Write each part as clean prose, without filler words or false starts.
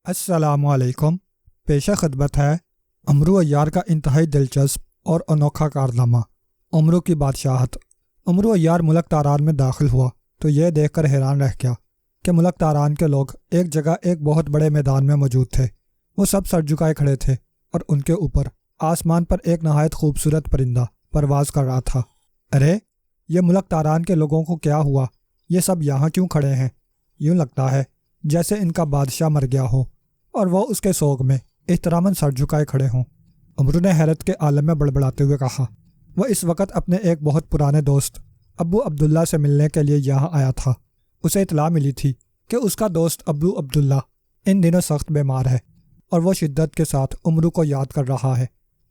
السلام علیکم۔ پیش خدمت ہے امرو عیار کا انتہائی دلچسپ اور انوکھا کارنامہ، امرو کی بادشاہت۔ امرو عیار ملک تاران میں داخل ہوا تو یہ دیکھ کر حیران رہ گیا کہ ملک تاران کے لوگ ایک جگہ ایک بہت بڑے میدان میں موجود تھے۔ وہ سب سر جھکائے کھڑے تھے اور ان کے اوپر آسمان پر ایک نہایت خوبصورت پرندہ پرواز کر رہا تھا۔ ارے یہ ملک تاران کے لوگوں کو کیا ہوا؟ یہ سب یہاں کیوں کھڑے ہیں؟ یوں لگتا ہے جیسے ان کا بادشاہ مر گیا ہو اور وہ اس کے سوگ میں احتراماً سر جھکائے کھڑے ہوں۔ امرو نے حیرت کے عالم میں بڑبڑاتے ہوئے کہا۔ وہ اس وقت اپنے ایک بہت پرانے دوست ابو عبداللہ سے ملنے کے لیے یہاں آیا تھا۔ اسے اطلاع ملی تھی کہ اس کا دوست ابو عبداللہ ان دنوں سخت بیمار ہے اور وہ شدت کے ساتھ امرو کو یاد کر رہا ہے۔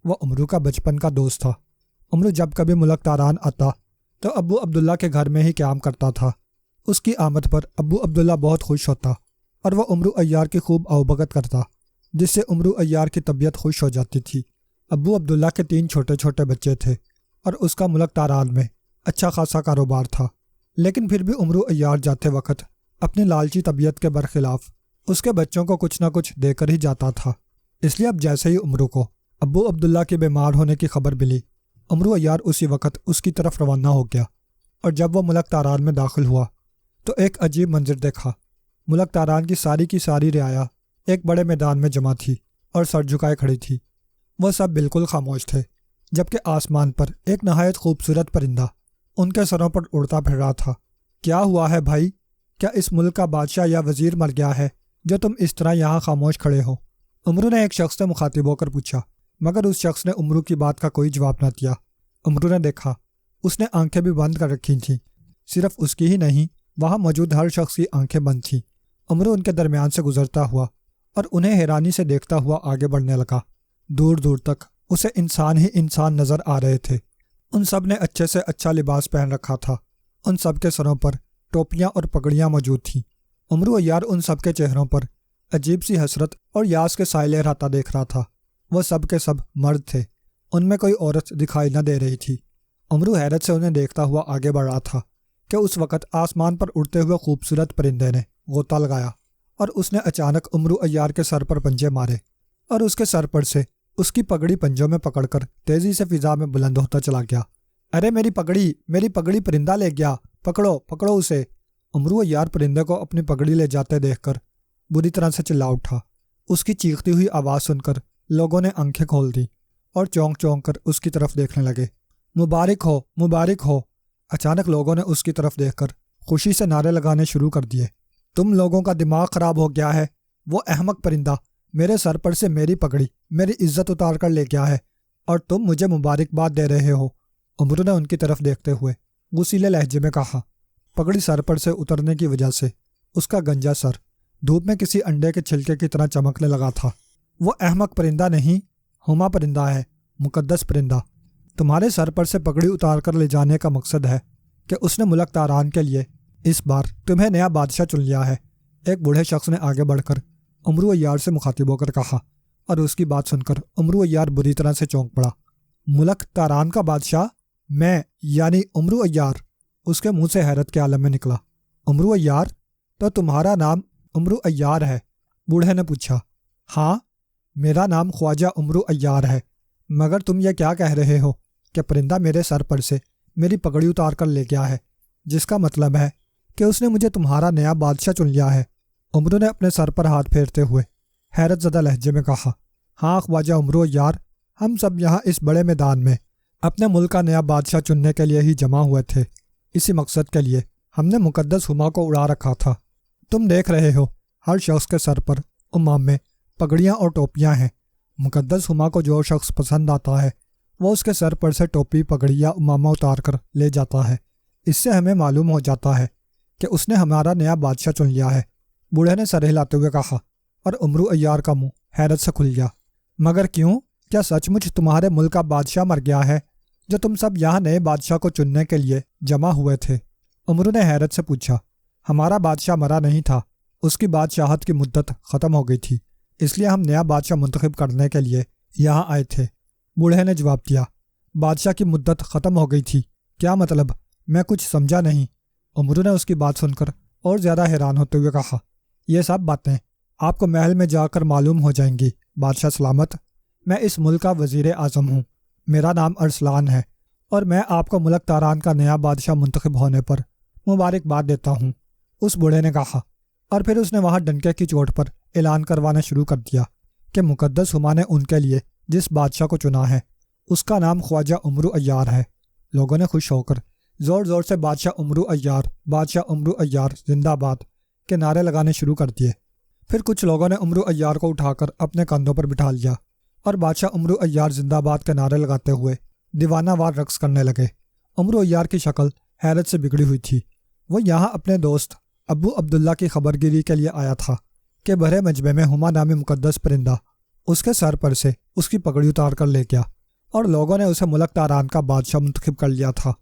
وہ امرو کا بچپن کا دوست تھا۔ امرو جب کبھی ملک تاران آتا تو ابو عبداللہ کے گھر میں ہی قیام کرتا تھا۔ اس کی آمد پر ابو عبداللہ بہت خوش ہوتا اور وہ امرو عیار کی خوب اوبگت کرتا، جس سے امرو عیار کی طبیعت خوش ہو جاتی تھی۔ ابو عبداللہ کے 3 چھوٹے چھوٹے بچے تھے اور اس کا ملک تاران میں اچھا خاصا کاروبار تھا، لیکن پھر بھی امرو عیار جاتے وقت اپنی لالچی طبیعت کے برخلاف اس کے بچوں کو کچھ نہ کچھ دے کر ہی جاتا تھا۔ اس لیے اب جیسے ہی امرو کو ابو عبداللہ کے بیمار ہونے کی خبر ملی، امرو عیار اسی وقت اس کی طرف روانہ ہو گیا، اور جب وہ ملک تاران میں داخل ہوا تو ایک عجیب منظر دیکھا۔ ملک تاران کی ساری رعایا ایک بڑے میدان میں جمع تھی اور سر جھکائے کھڑی تھی۔ وہ سب بالکل خاموش تھے، جبکہ آسمان پر ایک نہایت خوبصورت پرندہ ان کے سروں پر اڑتا پھر رہا تھا۔ کیا ہوا ہے بھائی؟ کیا اس ملک کا بادشاہ یا وزیر مر گیا ہے جو تم اس طرح یہاں خاموش کھڑے ہو؟ امرو نے ایک شخص سے مخاطب ہو کر پوچھا، مگر اس شخص نے امرو کی بات کا کوئی جواب نہ دیا۔ امرو نے دیکھا اس نے آنکھیں بھی بند کر رکھی تھیں۔ صرف اس کی ہی نہیں، وہاں موجود ہر شخص کی آنکھیں بند تھیں۔ امرو ان کے درمیان سے گزرتا ہوا اور انہیں حیرانی سے دیکھتا ہوا آگے بڑھنے لگا۔ دور دور تک اسے انسان ہی انسان نظر آ رہے تھے۔ ان سب نے اچھے سے اچھا لباس پہن رکھا تھا۔ ان سب کے سروں پر ٹوپیاں اور پگڑیاں موجود تھیں۔ امرو عیار ان سب کے چہروں پر عجیب سی حسرت اور یاس کے سائے لہراتا دیکھ رہا تھا۔ وہ سب کے سب مرد تھے، ان میں کوئی عورت دکھائی نہ دے رہی تھی۔ امرو حیرت سے انہیں دیکھتا ہوا آگے بڑھ رہا تھا کہ اس وقت آسمان پر اڑتے ہوئے خوبصورت پرندے نے غوطہ لگایا اور اس نے اچانک امرو عیار کے سر پر پنجے مارے اور اس کے سر پر سے اس کی پگڑی پنجوں میں پکڑ کر تیزی سے فضا میں بلند ہوتا چلا گیا۔ ارے میری پگڑی پرندہ لے گیا، پکڑو اسے۔ امرو عیار پرندے کو اپنی پگڑی لے جاتے دیکھ کر بری طرح سے چلا اٹھا۔ اس کی چیختی ہوئی آواز سن کر لوگوں نے آنکھیں کھول دی اور چونک چونک کر اس کی طرف دیکھنے لگے۔ مبارک ہو، مبارک ہو۔ اچانک لوگوں نے اس کی طرف دیکھ کر خوشی سے نعرے لگانے شروع کر دیے۔ تم لوگوں کا دماغ خراب ہو گیا ہے، وہ احمق پرندہ میرے سر پر سے میری پگڑی، میری عزت اتار کر لے گیا ہے، اور تم مجھے مبارکباد دے رہے ہو۔ امرو نے ان کی طرف دیکھتے ہوئے غصیلے لہجے میں کہا۔ پگڑی سر پر سے اترنے کی وجہ سے اس کا گنجا سر دھوپ میں کسی انڈے کے چھلکے کی طرح چمکنے لگا تھا۔ وہ احمق پرندہ نہیں، ہما پرندہ ہے، مقدس پرندہ۔ تمہارے سر پر سے پگڑی اتار کر لے جانے کا مقصد ہے کہ اس نے ملک تاران کے لیے اس بار تمہیں نیا بادشاہ چن لیا ہے۔ ایک بوڑھے شخص نے آگے بڑھ کر امرو عیار سے مخاطب ہو کر کہا، اور اس کی بات سن کر امرو عیار بری طرح سے چونک پڑا۔ ملک تاران کا بادشاہ؟ میں یعنی امرو عیار؟ اس کے منہ سے حیرت کے عالم میں نکلا۔ امرو عیار؟ تو تمہارا نام امرو عیار ہے؟ بوڑھے نے پوچھا۔ ہاں، میرا نام خواجہ امرو عیار ہے، مگر تم یہ کیا کہہ رہے ہو کہ پرندہ میرے سر پر سے میری پگڑی اتار کر لے گیا ہے، جس کا مطلب ہے کہ اس نے مجھے تمہارا نیا بادشاہ چن لیا ہے۔ امرو نے اپنے سر پر ہاتھ پھیرتے ہوئے حیرت زدہ لہجے میں کہا، ہاں خواجہ امرو عیار، ہم سب یہاں اس بڑے میدان میں اپنے ملک کا نیا بادشاہ چننے کے لیے ہی جمع ہوئے تھے۔ اسی مقصد کے لیے ہم نے مقدس ہما کو اڑا رکھا تھا۔ تم دیکھ رہے ہو ہر شخص کے سر پر امامے، پگڑیاں اور ٹوپیاں ہیں۔ مقدس ہما کو جو شخص پسند آتا ہے وہ اس کے سر پر سے ٹوپی، پگڑی یا امامہ اتار کر لے جاتا ہے۔ اس سے ہمیں معلوم ہو جاتا ہے کہ اس نے ہمارا نیا بادشاہ چن لیا ہے۔ بوڑھے نے سر ہلاتے ہوئے کہا، اور امرو عیار کا منہ حیرت سے کھل گیا۔ مگر کیوں؟ کیا سچ مچ تمہارے ملک کا بادشاہ مر گیا ہے جو تم سب یہاں نئے بادشاہ کو چننے کے لیے جمع ہوئے تھے؟ امرو نے حیرت سے پوچھا۔ ہمارا بادشاہ مرا نہیں تھا، اس کی بادشاہت کی مدت ختم ہو گئی تھی، اس لیے ہم نیا بادشاہ منتخب کرنے کے لیے یہاں آئے تھے۔ بوڑھے نے جواب دیا۔ بادشاہ کی مدت ختم ہو گئی تھی؟ کیا مطلب؟ میں کچھ سمجھا نہیں۔ امرو نے اس کی بات سن کر اور زیادہ حیران ہوتے ہوئے کہا، یہ سب باتیں آپ کو محل میں جا کر معلوم ہو جائیں گی۔ بادشاہ سلامت، میں اس ملک کا وزیر اعظم ہوں، میرا نام ارسلان ہے، اور میں آپ کو ملک تاران کا نیا بادشاہ منتخب ہونے پر مبارکباد دیتا ہوں۔ اس بوڑھے نے کہا، اور پھر اس نے وہاں ڈنکے کی چوٹ پر اعلان کروانا شروع کر دیا کہ مقدس ہما نے ان کے لیے جس بادشاہ کو چنا ہے اس کا نام خواجہ عمرو عیار ہے۔ لوگوں نے خوش ہو کر زور زور سے بادشاہ عمرو عیار، بادشاہ عمرو عیار زندہ باد کے نعرے لگانے شروع کر دیے۔ پھر کچھ لوگوں نے عمرو عیار کو اٹھا کر اپنے کندھوں پر بٹھا لیا اور بادشاہ عمرو عیار زندہ باد کے نعرے لگاتے ہوئے دیوانہ وار رقص کرنے لگے۔ عمرو عیار کی شکل حیرت سے بگڑی ہوئی تھی۔ وہ یہاں اپنے دوست ابو عبداللہ کی خبرگیری کے لیے آیا تھا کہ بھرے مجمع میں ہما نامی مقدس پرندہ اس کے سر پر سے اس کی پگڑی اتار کر لے گیا، اور لوگوں نے اسے ملک تاران کا بادشاہ منتخب کر لیا تھا۔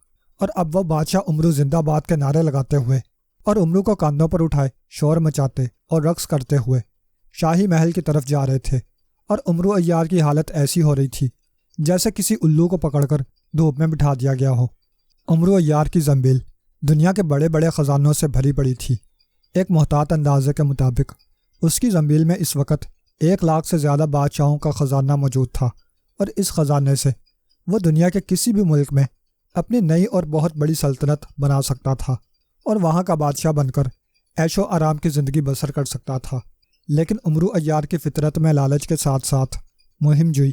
اور اب وہ بادشاہ عمرو زندہ باد کے نعرے لگاتے ہوئے اور عمرو کو کاندھوں پر اٹھائے شور مچاتے اور رقص کرتے ہوئے شاہی محل کی طرف جا رہے تھے، اور عمرو عیار کی حالت ایسی ہو رہی تھی جیسے کسی الو کو پکڑ کر دھوپ میں بٹھا دیا گیا ہو۔ عمرو عیار کی زنبیل دنیا کے بڑے بڑے خزانوں سے بھری پڑی تھی۔ ایک محتاط اندازے کے مطابق اس کی زنبیل میں اس وقت 1,00,000 سے زیادہ بادشاہوں کا خزانہ موجود تھا، اور اس خزانے سے وہ دنیا کے کسی بھی ملک میں اپنی نئی اور بہت بڑی سلطنت بنا سکتا تھا، اور وہاں کا بادشاہ بن کر عیش و آرام کی زندگی بسر کر سکتا تھا۔ لیکن عمرو عیار کی فطرت میں لالچ کے ساتھ ساتھ مہم جوئی،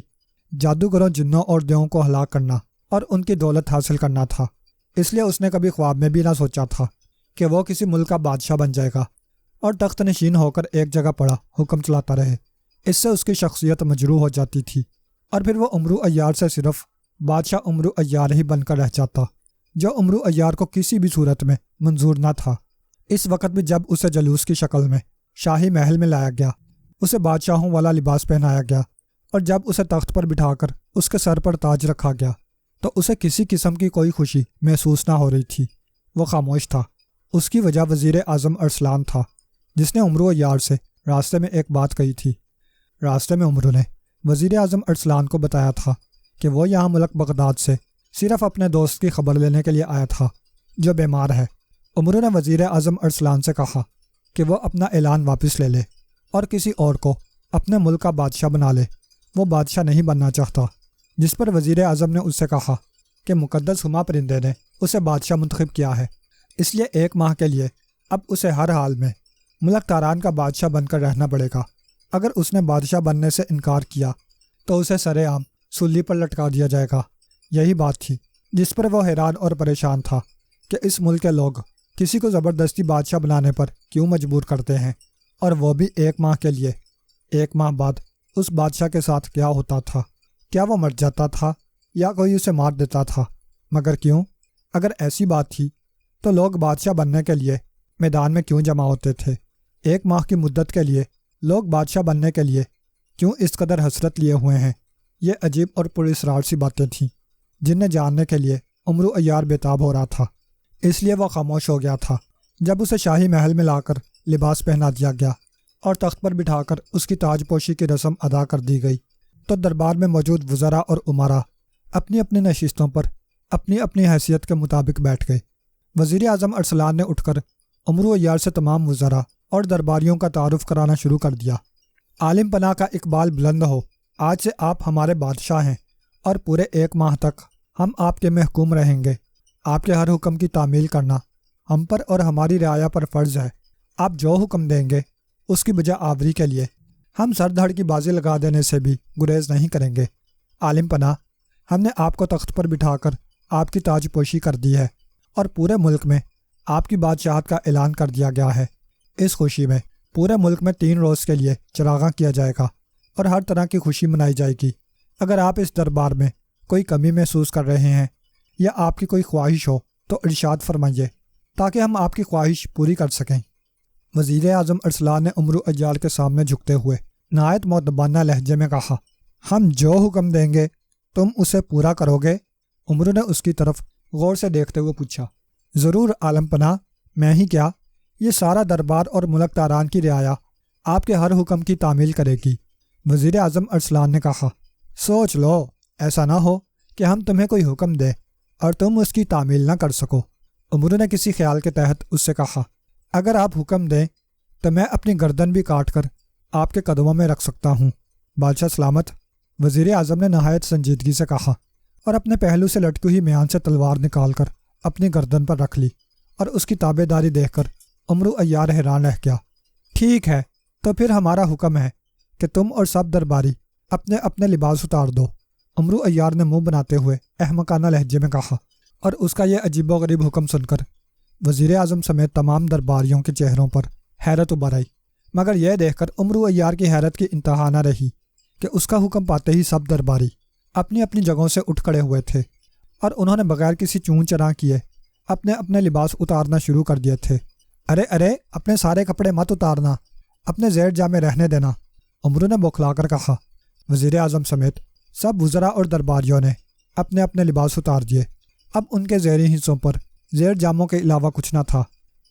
جادوگروں، جنوں اور دیووں کو ہلاک کرنا اور ان کی دولت حاصل کرنا تھا۔ اس لیے اس نے کبھی خواب میں بھی نہ سوچا تھا کہ وہ کسی ملک کا بادشاہ بن جائے گا اور تخت نشین ہو کر ایک جگہ پڑا حکم چلاتا رہے۔ اس سے اس کی شخصیت مجروح ہو جاتی تھی، اور پھر وہ عمرو عیار سے صرف بادشاہ عمرو عیار ہی بن کر رہ جاتا، جو عمرو عیار کو کسی بھی صورت میں منظور نہ تھا۔ اس وقت بھی جب اسے جلوس کی شکل میں شاہی محل میں لایا گیا، اسے بادشاہوں والا لباس پہنایا گیا، اور جب اسے تخت پر بٹھا کر اس کے سر پر تاج رکھا گیا تو اسے کسی قسم کی کوئی خوشی محسوس نہ ہو رہی تھی۔ وہ خاموش تھا۔ اس کی وجہ وزیر اعظم ارسلان تھا، جس نے عمرو عیار سے راستے میں ایک بات کہی تھی۔ راستے میں عمرو نے وزیر اعظم ارسلان کو بتایا تھا کہ وہ یہاں ملک بغداد سے صرف اپنے دوست کی خبر لینے کے لیے آیا تھا جو بیمار ہے۔ عمرو نے وزیر اعظم ارسلان سے کہا کہ وہ اپنا اعلان واپس لے لے اور کسی اور کو اپنے ملک کا بادشاہ بنا لے۔ وہ بادشاہ نہیں بننا چاہتا، جس پر وزیر اعظم نے اس سے کہا کہ مقدس ہما پرندے نے اسے بادشاہ منتخب کیا ہے، اس لیے 1 ماہ کے لیے اب اسے ہر حال میں ملک تاران کا بادشاہ بن کر رہنا پڑے گا۔ اگر اس نے بادشاہ بننے سے انکار کیا تو اسے سرِ عام سلی پر لٹکا دیا جائے گا۔ یہی بات تھی جس پر وہ حیران اور پریشان تھا کہ اس ملک کے لوگ کسی کو زبردستی بادشاہ بنانے پر کیوں مجبور کرتے ہیں، اور وہ بھی 1 ماہ کے لیے۔ 1 ماہ بعد اس بادشاہ کے ساتھ کیا ہوتا تھا؟ کیا وہ مر جاتا تھا یا کوئی اسے مار دیتا تھا؟ مگر کیوں؟ اگر ایسی بات تھی تو لوگ بادشاہ بننے کے لیے میدان میں کیوں جمع ہوتے تھے؟ 1 ماہ کی مدت کے لیے لوگ بادشاہ بننے کے لیے کیوں اس قدر حسرت لیے ہوئے ہیں؟ یہ عجیب اور پراسرار سی باتیں تھیں جنہیں جاننے کے لیے عمرو عیار بےتاب ہو رہا تھا۔ اس لیے وہ خاموش ہو گیا تھا۔ جب اسے شاہی محل میں لا کر لباس پہنا دیا گیا اور تخت پر بٹھا کر اس کی تاج پوشی کی رسم ادا کر دی گئی تو دربار میں موجود وزراء اور امراء اپنی اپنی نشستوں پر اپنی اپنی حیثیت کے مطابق بیٹھ گئے۔ وزیر اعظم ارسلان نے اٹھ کر عمرو عیار سے تمام وزراء اور درباریوں کا تعارف کرانا شروع کر دیا۔ عالم پناہ کا اقبال بلند ہو، آج سے آپ ہمارے بادشاہ ہیں، اور پورے 1 ماہ تک ہم آپ کے محکوم رہیں گے۔ آپ کے ہر حکم کی تعمیل کرنا ہم پر اور ہماری رعایا پر فرض ہے۔ آپ جو حکم دیں گے اس کی بجا آوری کے لیے ہم سر دھڑ کی بازی لگا دینے سے بھی گریز نہیں کریں گے۔ عالم پناہ، ہم نے آپ کو تخت پر بٹھا کر آپ کی تاج پوشی کر دی ہے، اور پورے ملک میں آپ کی بادشاہت کا اعلان کر دیا گیا ہے۔ اس خوشی میں پورے ملک میں 3 روز کے لیے چراغاں کیا جائے گا اور ہر طرح کی خوشی منائی جائے گی۔ اگر آپ اس دربار میں کوئی کمی محسوس کر رہے ہیں یا آپ کی کوئی خواہش ہو تو ارشاد فرمائیے تاکہ ہم آپ کی خواہش پوری کر سکیں۔ وزیر اعظم ارسلان نے عمرو عیار کے سامنے جھکتے ہوئے نہایت مؤدبانہ لہجے میں کہا، ہم جو حکم دیں گے تم اسے پورا کرو گے؟ عمرو نے اس کی طرف غور سے دیکھتے ہوئے پوچھا۔ ضرور عالم پناہ، میں ہی کیا، یہ سارا دربار اور ملک تاران کی رعایا آپ کے ہر حکم کی تعمیل کرے گی۔ وزیر اعظم ارسلان نے کہا، سوچ لو، ایسا نہ ہو کہ ہم تمہیں کوئی حکم دیں اور تم اس کی تعمیل نہ کر سکو۔ عمرو نے کسی خیال کے تحت اس سے کہا، اگر آپ حکم دیں تو میں اپنی گردن بھی کاٹ کر آپ کے قدموں میں رکھ سکتا ہوں۔ بادشاہ سلامت، وزیر اعظم نے نہایت سنجیدگی سے کہا اور اپنے پہلو سے لٹکی ہوئی میان سے تلوار نکال کر اپنی گردن پر رکھ لی، اور اس کی تابع داری دیکھ کر عمرو عیار حیران رہ گیا۔ ٹھیک ہے، تو پھر ہمارا حکم ہے کہ تم اور سب درباری اپنے اپنے لباس اتار دو، عمرو عیار نے منہ بناتے ہوئے احمقانہ لہجے میں کہا، اور اس کا یہ عجیب و غریب حکم سن کر وزیر اعظم سمیت تمام درباریوں کے چہروں پر حیرت ابھر آئی، مگر یہ دیکھ کر عمرو عیار کی حیرت کی انتہا نہ رہی کہ اس کا حکم پاتے ہی سب درباری اپنی اپنی جگہوں سے اٹھ کھڑے ہوئے تھے، اور انہوں نے بغیر کسی چون چرا کیے اپنے اپنے لباس اتارنا شروع کر دیے تھے۔ ارے اپنے سارے کپڑے مت اتارنا، اپنے زیر جامے رہنے دینا، عمرو نے بوکھلا کر کہا۔ وزیر اعظم سمیت سب وزراء اور درباریوں نے اپنے اپنے لباس اتار دیے۔ اب ان کے زیریں حصوں پر زیر جاموں کے علاوہ کچھ نہ تھا۔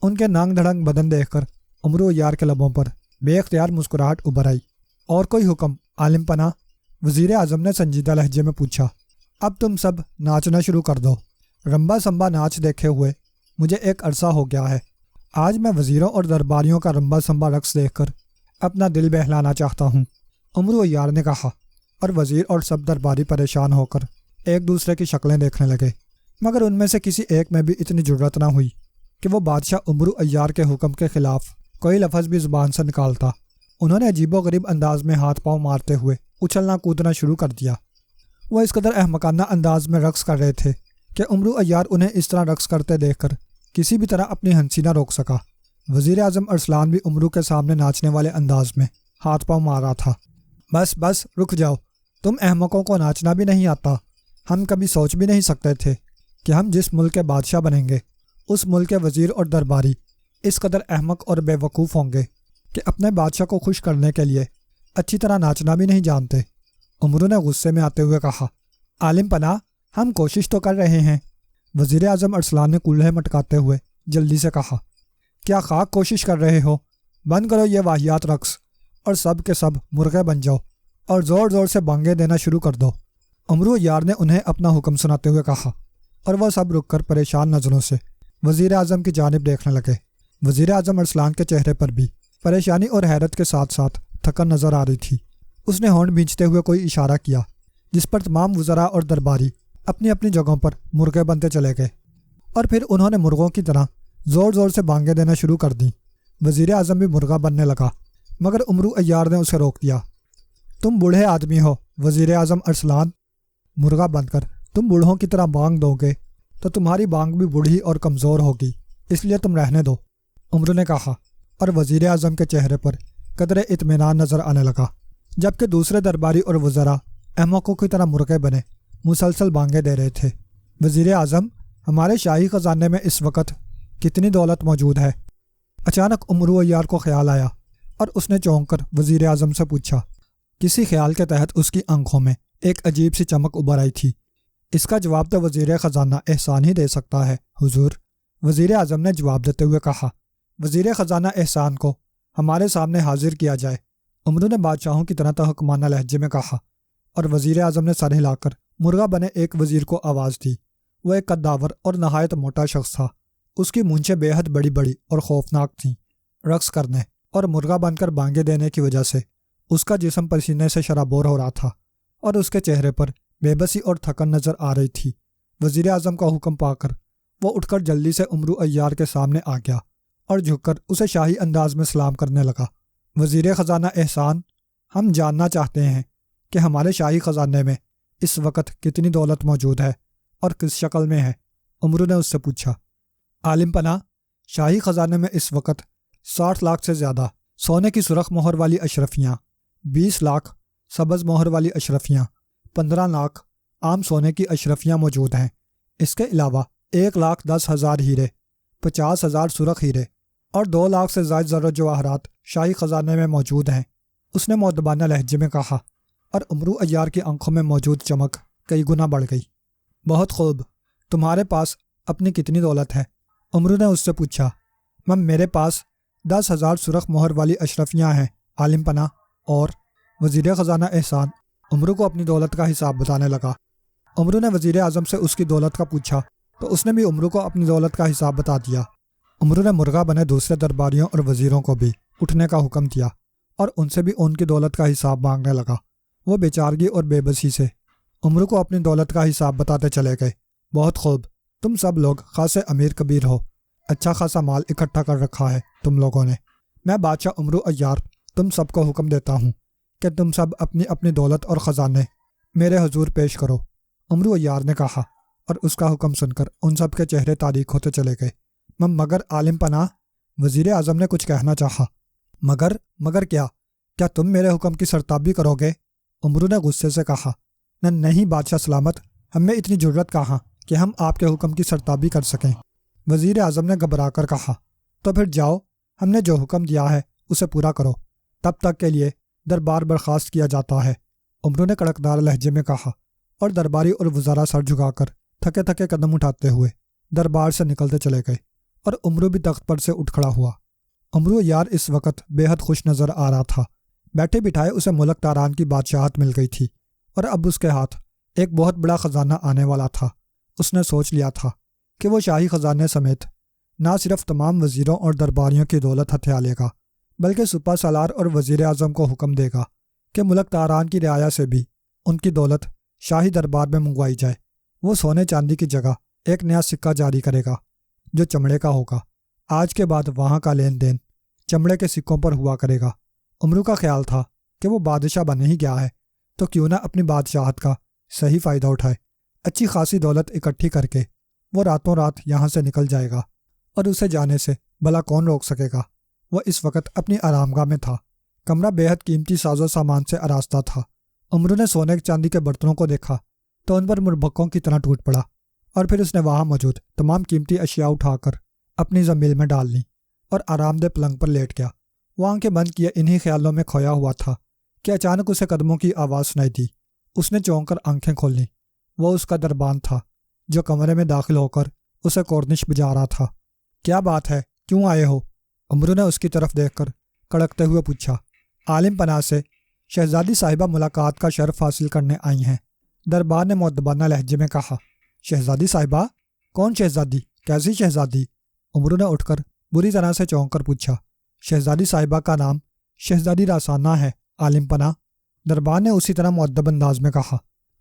ان کے ننگ دھڑنگ بدن دیکھ کر عمرو عیار کے لبوں پر بے اختیار مسکراہٹ ابھر آئی۔ اور کوئی حکم عالم پناہ؟ وزیر اعظم نے سنجیدہ لہجے میں پوچھا۔ اب تم سب ناچنا شروع کر دو۔ رمبا سمبا ناچ دیکھے ہوئے مجھے ایک عرصہ ہو گیا ہے۔ آج میں وزیروں اور درباریوں کا رمبا سمبا رقص دیکھ کر اپنا دل بہلانا چاہتا ہوں، عمرو عیار نے کہا، اور وزیر اور سب درباری پریشان ہو کر ایک دوسرے کی شکلیں دیکھنے لگے، مگر ان میں سے کسی ایک میں بھی اتنی جرأت نہ ہوئی کہ وہ بادشاہ عمرو عیار کے حکم کے خلاف کوئی لفظ بھی زبان سے نکالتا۔ انہوں نے عجیب و غریب انداز میں ہاتھ پاؤں مارتے ہوئے اچھلنا کودنا شروع کر دیا۔ وہ اس قدر احمقانہ انداز میں رقص کر رہے تھے کہ عمرو عیار انہیں اس طرح رقص کرتے دیکھ کر کسی بھی طرح اپنی ہنسی نہ روک سکا۔ وزیر اعظم ارسلان بھی عمرو کے سامنے ناچنے والے انداز میں ہاتھ پاؤں مار رہا تھا۔ بس رک جاؤ، تم احمقوں کو ناچنا بھی نہیں آتا۔ ہم کبھی سوچ بھی نہیں سکتے تھے کہ ہم جس ملک کے بادشاہ بنیں گے اس ملک کے وزیر اور درباری اس قدر احمق اور بے وقوف ہوں گے کہ اپنے بادشاہ کو خوش کرنے کے لیے اچھی طرح ناچنا بھی نہیں جانتے۔ عمرو نے غصے میں آتے ہوئے کہا، عالم پناہ، ہم کوشش تو کر رہے ہیں۔ وزیر اعظم ارسلان نے کولہے مٹکاتے ہوئے جلدی سے کہا، کیا خاک کوشش کر رہے ہو؟ بند کرو یہ واہیات رقص اور سب کے سب مرغے بن جاؤ اور زور زور سے بانگیں دینا شروع کر دو۔ عمرو عیار نے انہیں اپنا حکم سناتے ہوئے کہا، اور وہ سب رک کر پریشان نظروں سے وزیر اعظم کی جانب دیکھنے لگے۔ وزیر اعظم ارسلان کے چہرے پر بھی پریشانی اور حیرت کے ساتھ ساتھ تھکن نظر آ رہی تھی۔ اس نے ہونٹ بھینچتے ہوئے کوئی اشارہ کیا جس پر تمام وزراء اور درباری اپنی اپنی جگہوں پر مرغے بنتے چلے گئے، اور پھر انہوں نے مرغوں کی طرح زور زور سے بانگیں دینا شروع کر دیں۔ وزیر اعظم بھی مرغا بننے لگا، مگر عمرو عیار نے اسے روک دیا۔ تم بوڑھے آدمی ہو وزیر اعظم ارسلان، مرغا بن کر تم بوڑھوں کی طرح بانگ دو گے تو تمہاری بانگ بھی بوڑھی اور کمزور ہوگی، اس لیے تم رہنے دو، عمرو نے کہا، اور وزیر اعظم کے چہرے پر قدرے اطمینان نظر آنے لگا، جبکہ دوسرے درباری اور وزراء احمقوں کی طرح مرغے بنے مسلسل بانگیں دے رہے تھے۔ وزیر اعظم، ہمارے شاہی خزانے میں اس وقت کتنی دولت موجود ہے؟ اچانک عمرو عیار کو خیال آیا اور اس نے چونک کر وزیر اعظم سے پوچھا۔ کسی خیال کے تحت اس کی آنکھوں میں ایک عجیب سی چمک ابھر آئی تھی۔ اس کا جواب تو وزیر خزانہ احسان ہی دے سکتا ہے حضور، وزیر اعظم نے جواب دیتے ہوئے کہا۔ وزیر خزانہ احسان کو ہمارے سامنے حاضر کیا جائے، عمرو نے بادشاہوں کی طرح تحکمانہ لہجے میں کہا، اور وزیر اعظم نے سر ہلا کر مرغا بنے ایک وزیر کو آواز دی۔ وہ ایک قداور اور نہایت موٹا شخص تھا۔ اس کی مونچھیں بے حد بڑی بڑی اور خوفناک تھیں۔ رقص کرنے اور مرغا بن کر بانگیں دینے کی وجہ سے اس کا جسم پسینے سے شرابور ہو رہا تھا، اور اس کے چہرے پر بے بسی اور تھکن نظر آ رہی تھی۔ وزیر اعظم کا حکم پا کر وہ اٹھ کر جلدی سے عمرو عیار کے سامنے آ گیا اور جھک کر اسے شاہی انداز میں سلام کرنے لگا۔ وزیر خزانہ احسان، ہم جاننا چاہتے ہیں کہ ہمارے شاہی خزانے میں اس وقت کتنی دولت موجود ہے اور کس شکل میں ہے، عمرو نے اس سے پوچھا۔ عالم پناہ، شاہی خزانے میں اس وقت 60 لاکھ سے زیادہ سونے کی سرخ مہر والی اشرفیاں، 20 لاکھ سبز مہر والی اشرفیاں، 15 لاکھ عام سونے کی اشرفیاں موجود ہیں۔ اس کے علاوہ 1,10,000 ہیرے، 50,000 سرخ ہیرے اور 2 لاکھ سے زائد زر و جواہرات شاہی خزانے میں موجود ہیں، اس نے مؤدبانہ لہجے میں کہا، اور عمرو عیار کی آنکھوں میں موجود چمک کئی گنا بڑھ گئی۔ بہت خوب، تمہارے پاس اپنی کتنی دولت ہے؟ عمرو نے اس سے پوچھا۔ میرے پاس 10,000 سرخ مہر والی اشرفیاں ہیں عالم پناہ، اور وزیر خزانہ احسان عمرو کو اپنی دولت کا حساب بتانے لگا۔ عمرو نے وزیر اعظم سے اس کی دولت کا پوچھا تو اس نے بھی عمرو کو اپنی دولت کا حساب بتا دیا۔ عمرو نے مرغا بنے دوسرے درباریوں اور وزیروں کو بھی اٹھنے کا حکم دیا اور ان سے بھی ان کی دولت کا حساب مانگنے لگا۔ وہ بیچارگی اور بے بسی سے عمرو کو اپنی دولت کا حساب بتاتے چلے گئے۔ بہت خوب، تم سب لوگ خاصے امیر کبیر ہو، اچھا خاصا مال اکٹھا کر رکھا ہے تم لوگوں نے۔ میں بادشاہ عمرو عیار تم سب کو حکم دیتا ہوں کہ تم سب اپنی اپنی دولت اور خزانے میرے حضور پیش کرو۔ عمرو عیار نے کہا، اور اس کا حکم سن کر ان سب کے چہرے تاریک ہوتے چلے گئے۔ مگر عالم پناہ، وزیر اعظم نے کچھ کہنا چاہا۔ مگر کیا تم میرے حکم کی سرتابی کرو گے؟ عمرو نے غصے سے کہا، نہیں بادشاہ سلامت، ہمیں اتنی ضرورت کہاں کہ ہم آپ کے حکم کی سرتابی کر سکیں۔ وزیر اعظم نے گھبرا کر کہا، تو پھر جاؤ، ہم نے جو حکم دیا ہے اسے پورا کرو، تب تک کے لیے دربار برخاست کیا جاتا ہے۔ عمرو نے کڑکدار لہجے میں کہا، اور درباری اور وزراء سر جھکا کر تھکے تھکے قدم اٹھاتے ہوئے دربار سے نکلتے چلے گئے، اور عمرو بھی تخت پر سے اٹھ کھڑا ہوا۔ عمرو عیار اس وقت بے حد خوش نظر آ رہا تھا۔ بیٹھے بٹھائے اسے ملک تاران کی بادشاہت مل گئی تھی، اور اب اس کے ہاتھ ایک بہت بڑا خزانہ آنے والا تھا۔ اس نے سوچ لیا تھا کہ وہ شاہی خزانے سمیت نہ صرف تمام وزیروں اور درباریوں کی دولت ہتھیا لے گا، بلکہ سپہ سالار اور وزیر اعظم کو حکم دے گا کہ ملک تاران کی رعایا سے بھی ان کی دولت شاہی دربار میں منگوائی جائے۔ وہ سونے چاندی کی جگہ ایک نیا سکہ جاری کرے گا جو چمڑے کا ہوگا۔ آج کے بعد وہاں کا لین دین چمڑے کے سکوں پر ہوا کرے گا۔ عمرو کا خیال تھا کہ وہ بادشاہ بن ہی گیا ہے تو کیوں نہ اپنی بادشاہت کا صحیح فائدہ اٹھائے۔ اچھی خاصی دولت اکٹھی کر کے وہ راتوں رات یہاں سے نکل جائے گا، اور اسے جانے سے بھلا کون روک سکے گا۔ وہ اس وقت اپنی آرام گاہ میں تھا۔ کمرہ بے حد قیمتی ساز و سامان سے آراستہ تھا۔ عمرو نے سونے چاندی کے برتنوں کو دیکھا تو ان پر مربکوں کی طرح ٹوٹ پڑا، اور پھر اس نے وہاں موجود تمام قیمتی اشیاء اٹھا کر اپنی زمیل میں ڈال لیں اور آرام دہ پلنگ پر لیٹ گیا۔ وہ آنکھیں بند کیے انہی خیالوں میں کھویا ہوا تھا کہ اچانک اسے قدموں کی آواز سنائی دی۔ اس نے چونک کر آنکھیں کھول لیں۔ وہ اس کا دربان تھا جو کمرے میں داخل ہو کر اسے کورنش بجا رہا تھا۔ کیا بات ہے، کیوں آئے ہو؟ عمرو نے اس کی طرف دیکھ کر کڑکتے ہوئے پوچھا۔ عالم پناہ سے شہزادی صاحبہ ملاقات کا شرف حاصل کرنے آئی ہیں، دربار نے مؤدبانہ لہجے میں کہا۔ شہزادی صاحبہ؟ کون شہزادی؟ کیسی شہزادی؟ عمرو نے اٹھ کر بری طرح سے چونک کر پوچھا۔ شہزادی صاحبہ کا نام شہزادی راسانہ ہے عالم پناہ، دربار نے اسی طرح مؤدب انداز میں کہا،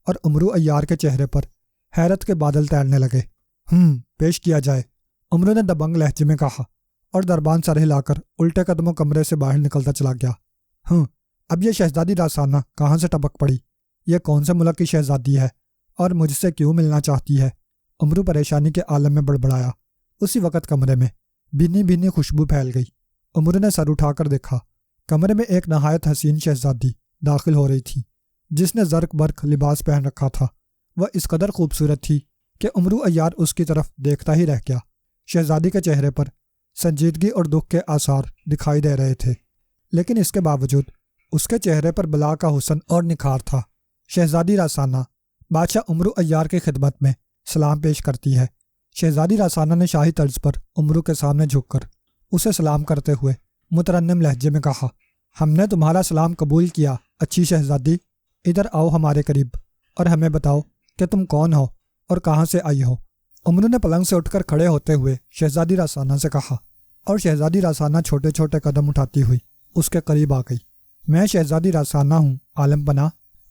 اور عمرو عیار کے چہرے پر حیرت کے بادل تیرنے لگے۔ پیش کیا جائے، عمرو نے دبنگ لہجے میں کہا، اور دربان سر ہلا کر الٹے قدموں کمرے سے باہر نکلتا چلا گیا۔ اب یہ شہزادی راسانہ کہاں سے ٹپک پڑی؟ یہ کون سے ملک کی شہزادی ہے اور مجھ سے کیوں ملنا چاہتی ہے؟ عمرو پریشانی کے عالم میں بڑبڑایا۔ اسی وقت کمرے میں بھینی بھینی خوشبو پھیل گئی۔ عمرو نے سر اٹھا کر دیکھا۔ کمرے میں ایک نہایت حسین شہزادی داخل ہو رہی تھی جس نے زرق برق لباس پہن رکھا تھا۔ وہ اس قدر خوبصورت تھی کہ عمرو عیار اس کی طرف دیکھتا ہی رہ گیا۔ شہزادی کے چہرے پر سنجیدگی اور دکھ کے آثار دکھائی دے رہے تھے، لیکن اس کے باوجود اس کے چہرے پر بلا کا حسن اور نکھار تھا۔ شہزادی راسانہ بادشاہ عمرو عیار کی خدمت میں سلام پیش کرتی ہے۔ شہزادی راسانہ نے شاہی طرز پر عمرو کے سامنے جھک کر اسے سلام کرتے ہوئے مترنم لہجے میں کہا، ہم نے تمہارا سلام قبول کیا اچھی شہزادی، ادھر آؤ ہمارے قریب اور ہمیں بتاؤ کہ تم کون ہو اور کہاں سے آئی ہو۔ عمرو نے پلنگ سے اٹھ کر کھڑے ہوتے ہوئے شہزادی راسانہ سے کہا، اور شہزادی راسانہ چھوٹے چھوٹے قدم اٹھاتی ہوئی اس کے قریب آ گئی۔ میں شہزادی راسانہ ہوں عالم پناہ،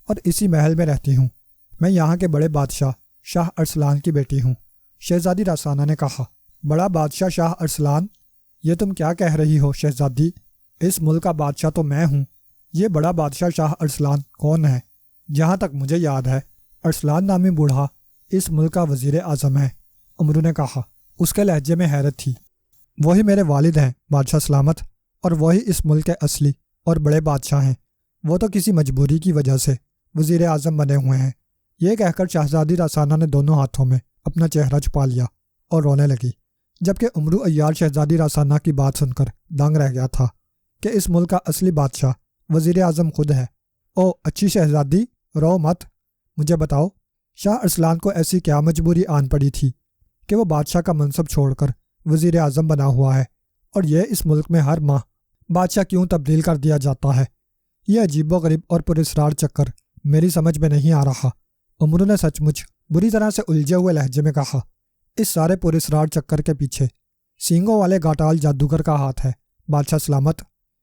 اور اسی محل میں رہتی ہوں۔ میں یہاں کے بڑے بادشاہ شاہ ارسلان کی بیٹی ہوں۔ شہزادی راسانہ نے کہا، بڑا بادشاہ شاہ ارسلان؟ یہ تم کیا کہہ رہی ہو شہزادی؟ اس ملک کا بادشاہ تو میں ہوں۔ یہ بڑا بادشاہ شاہ ارسلان کون ہے؟ جہاں تک مجھے یاد ہے ارسلان نامی بوڑھا اس ملک کا وزیر اعظم ہے، عمرو نے کہا۔ اس کے لہجے میں حیرت تھی۔ وہی میرے والد ہیں بادشاہ سلامت، اور وہی اس ملک کے اصلی اور بڑے بادشاہ ہیں۔ وہ تو کسی مجبوری کی وجہ سے وزیر اعظم بنے ہوئے ہیں۔ یہ کہہ کر شہزادی راسانہ نے دونوں ہاتھوں میں اپنا چہرہ چھپا لیا اور رونے لگی، جبکہ عمرو عیار شہزادی راسانہ کی بات سن کر دنگ رہ گیا تھا کہ اس ملک کا اصلی بادشاہ وزیر اعظم خود ہے۔ او اچھی شہزادی، رو مت، مجھے بتاؤ شاہ ارسلان کو ایسی کیا مجبوری آن پڑی تھی کہ وہ بادشاہ کا منصب چھوڑ کر وزیر اعظم بنا ہوا ہے، اور یہ اس ملک میں ہر ماہ بادشاہ کیوں تبدیل کر دیا جاتا ہے؟ یہ عجیب و غریب اور پراسرار چکر میری سمجھ میں نہیں آ رہا۔ عمرو نے سچ مچ بری طرح سے الجھے ہوئے لہجے میں کہا، اس سارے پراسرار چکر کے پیچھے سینگوں والے گاٹال جادوگر کا ہاتھ ہے بادشاہ سلامت۔